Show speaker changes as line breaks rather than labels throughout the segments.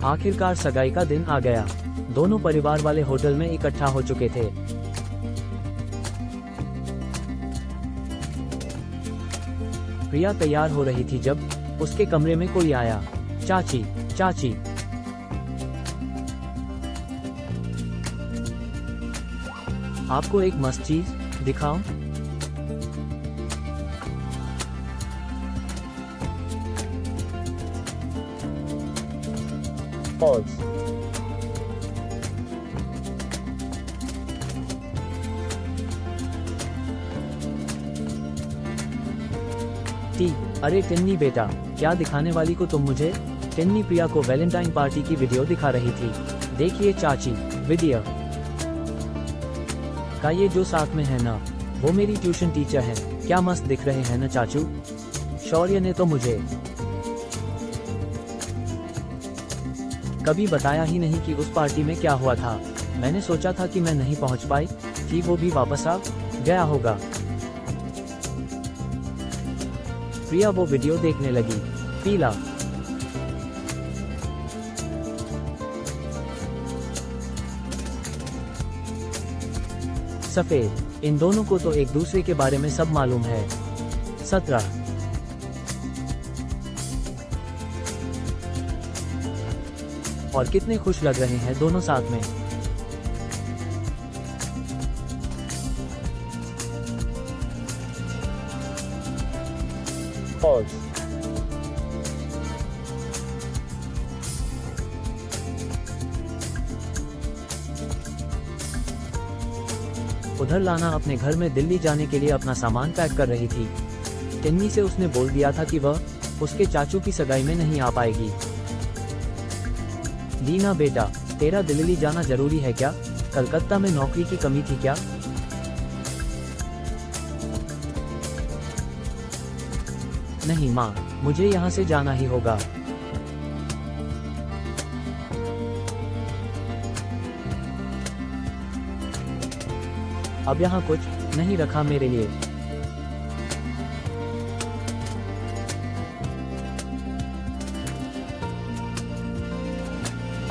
आखिरकार सगाई का दिन आ गया। दोनों परिवार वाले होटल में इकट्ठा हो चुके थे। प्रिया तैयार हो रही थी जब उसके कमरे में कोई आया। चाची, चाची। आपको एक मस्त चीज दिखाऊं? पॉज। टी। अरे टिन्नी बेटा, क्या दिखाने वाली को तुम मुझे? टिन्नी प्रिया को वैलेंटाइन पार्टी की वीडियो दिखा रही थी। देखिए चाची, वीडियो का ये जो साथ में है ना, वो मेरी ट्यूशन टीचर है। क्या मस्त दिख रहे हैं ना चाचू? शौर्य ने तो मुझे कभी बताया ही नहीं कि उस पार्टी में क्या हुआ था। मैंने सोचा था कि मैं नहीं पहुंच पाई कि वो भी वापस आ गया होगा। प्रिया वो वीडियो देखने लगी। पीला। सफेद। इन दोनों को तो एक दूसरे के बारे में सब मालूम है। 17। और कितने खुश लग रहे हैं दोनों साथ में। पॉज। उधर लाना अपने घर में दिल्ली जाने के लिए अपना सामान पैक कर रही थी। टिन्नी से उसने बोल दिया था कि वह उसके चाचू की सगाई में नहीं आ पाएगी। लीना बेटा, तेरा दिल्ली जाना जरूरी है क्या? कलकत्ता में नौकरी की कमी थी क्या? नहीं माँ, मुझे यहाँ से जाना ही होगा। अब यहाँ कुछ नहीं रखा मेरे लिए।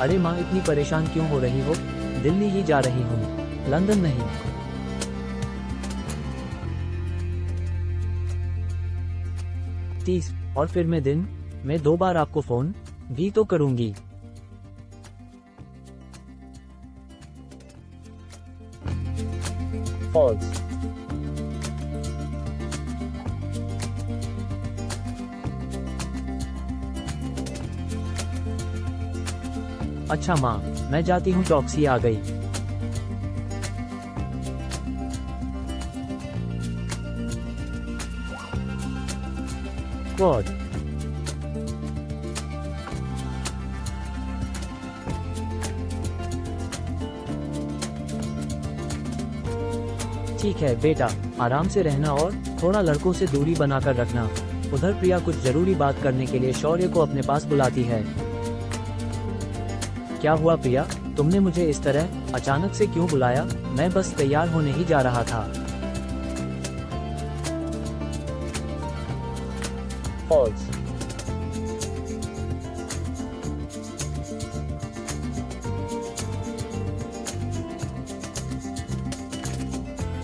अरे माँ, इतनी परेशान क्यों हो रही हो? दिल्ली ही जा रही हूँ, लंदन नहीं। और फिर मैं दिन में 2 बार आपको फोन भी तो करूंगी। पॉज। अच्छा माँ, मैं जाती हूँ, टॉक्सी आ गई। क्वाड। ठीक है बेटा, आराम से रहना और थोड़ा लड़कों से दूरी बनाकर रखना। उधर प्रिया कुछ जरूरी बात करने के लिए शौर्य को अपने पास बुलाती है। क्या हुआ प्रिया, तुमने मुझे इस तरह अचानक से क्यों बुलाया? मैं बस तैयार होने ही जा रहा था। पॉज।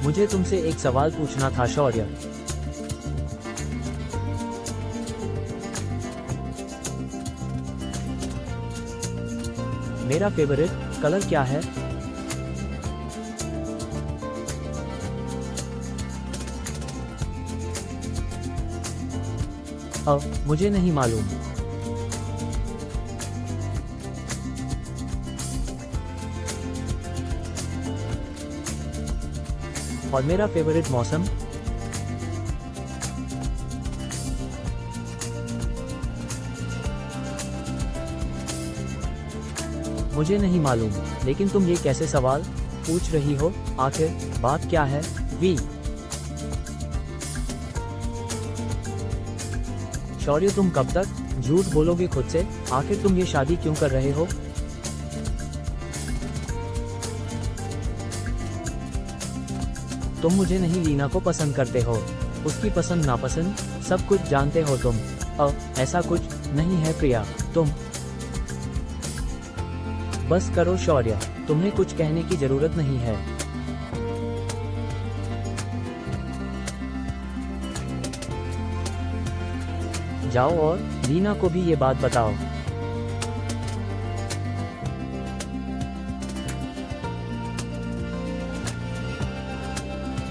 मुझे तुमसे एक सवाल पूछना था शौर्य। मेरा फेवरेट कलर क्या है? मुझे नहीं मालूम। और मेरा फेवरेट मौसम? मुझे नहीं मालूम। लेकिन तुम ये कैसे सवाल पूछ रही हो? आखिर बात क्या है? वी। शौर्य, तुम कब तक झूठ बोलोगे खुद से? आखिर तुम ये शादी क्यों कर रहे हो? तुम मुझे नहीं, लीना को पसंद करते हो। उसकी पसंद नापसंद सब कुछ जानते हो तुम। ऐसा कुछ नहीं है प्रिया, तुम बस करो शौर्य, तुम्हें कुछ कहने की जरूरत नहीं है। जाओ और लीना को भी ये बात बताओ।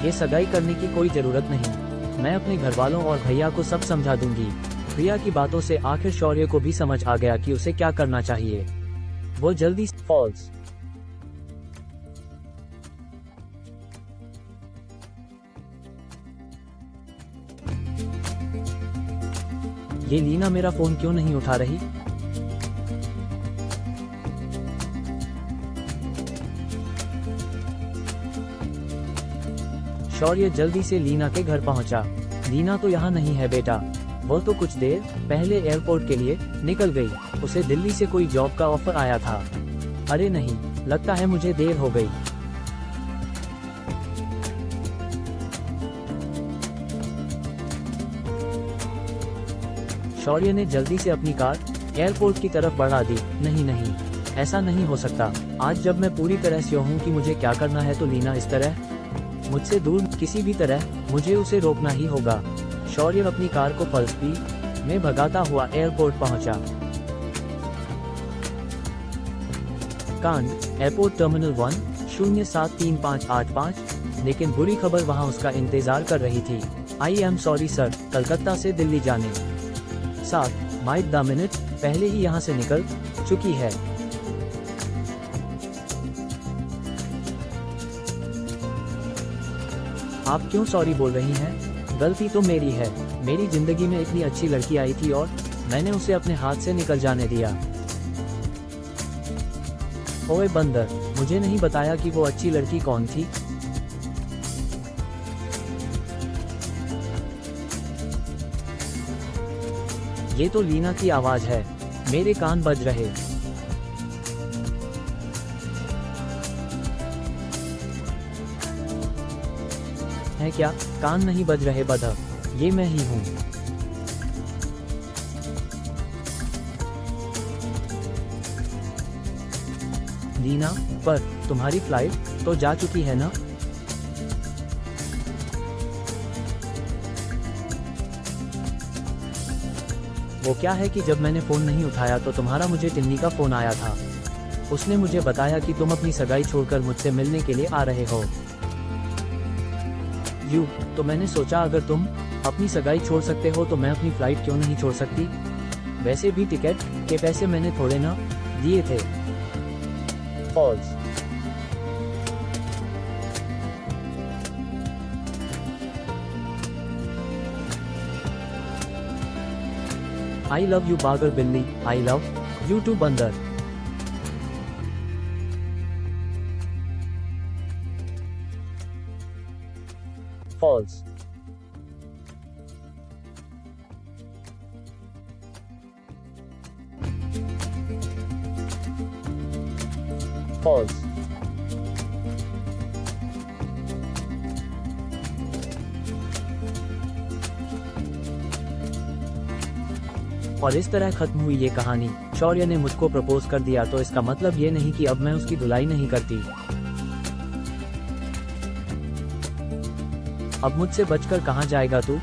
ये सगाई करने की कोई जरूरत नहीं, मैं अपने घर वालों और भैया को सब समझा दूंगी। प्रिया की बातों से आखिर शौर्य को भी समझ आ गया कि उसे क्या करना चाहिए। वो जल्दी फॉल्स। ये लीना मेरा फोन क्यों नहीं उठा रही? शौर्य जल्दी से लीना के घर पहुंचा। लीना तो यहाँ नहीं है बेटा, वो तो कुछ देर पहले एयरपोर्ट के लिए निकल गई। उसे दिल्ली से कोई जॉब का ऑफर आया था। अरे नहीं, लगता है मुझे देर हो गई। शौर्य ने जल्दी से अपनी कार एयरपोर्ट की तरफ बढ़ा दी। नहीं नहीं, ऐसा नहीं हो सकता। आज जब मैं पूरी तरह से हूँ कि मुझे क्या करना है, तो लीना इस तरह मुझसे दूर, किसी भी तरह मुझे उसे रोकना ही होगा। शौर्य अपनी कार को फुल स्पीड में भगाता हुआ एयरपोर्ट पहुंचा। कांड एयरपोर्ट टर्मिनल 1 073585। लेकिन बुरी खबर वहां उसका इंतजार कर रही थी। I am sorry sir, Calcutta से दिल्ली जाने 7 माइल द मिनट पहले ही यहाँ से निकल चुकी है। आप क्यों सॉरी बोल रही हैं? गलती तो मेरी है। मेरी जिंदगी में इतनी अच्छी लड़की आई थी और मैंने उसे अपने हाथ से निकल जाने दिया। ओए बंदर, मुझे नहीं बताया कि वो अच्छी लड़की कौन थी? ये तो लीना की आवाज है, मेरे कान बज रहे। है क्या? कान नहीं बज रहे बदह, ये मैं ही हूँ। लीना, पर तुम्हारी फ्लाइट तो जा चुकी है ना? वो क्या है कि जब मैंने फोन नहीं उठाया तो तुम्हारा मुझे टिन्नी का फोन आया था। उसने मुझे बताया कि तुम अपनी सगाई छोड़कर मुझसे मिलने के लिए आ रहे हो। तो मैंने सोचा अगर तुम अपनी सगाई छोड़ सकते हो तो मैं अपनी फ्लाइट क्यों नहीं छोड़ सकती। वैसे भी टिकट के पैसे मैंने थोड़े ना दिए थे। पॉज। आई लव यू बागर बिल्ली, आई लव यू टू बंदर। False. False. और इस तरह खत्म हुई ये कहानी। शौर्य ने मुझको प्रपोज कर दिया तो इसका मतलब ये नहीं कि अब मैं उसकी धुलाई नहीं करती। अब मुझसे बचकर कहाँ जाएगा तू?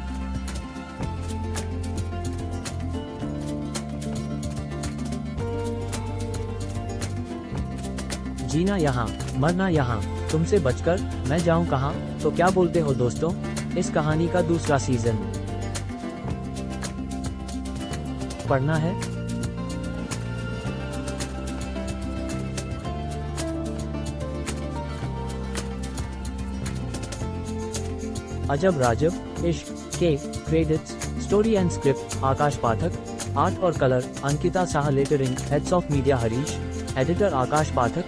जीना यहाँ, मरना यहाँ, तुमसे बचकर मैं जाऊँ कहाँ? तो क्या बोलते हो दोस्तों, इस कहानी का दूसरा सीजन पढ़ना है? अजब राजब इश्क के credits, story and script Aakash Pathak, art और colour Ankita Sah, lettering heads of media Harish, editor Aakash Pathak.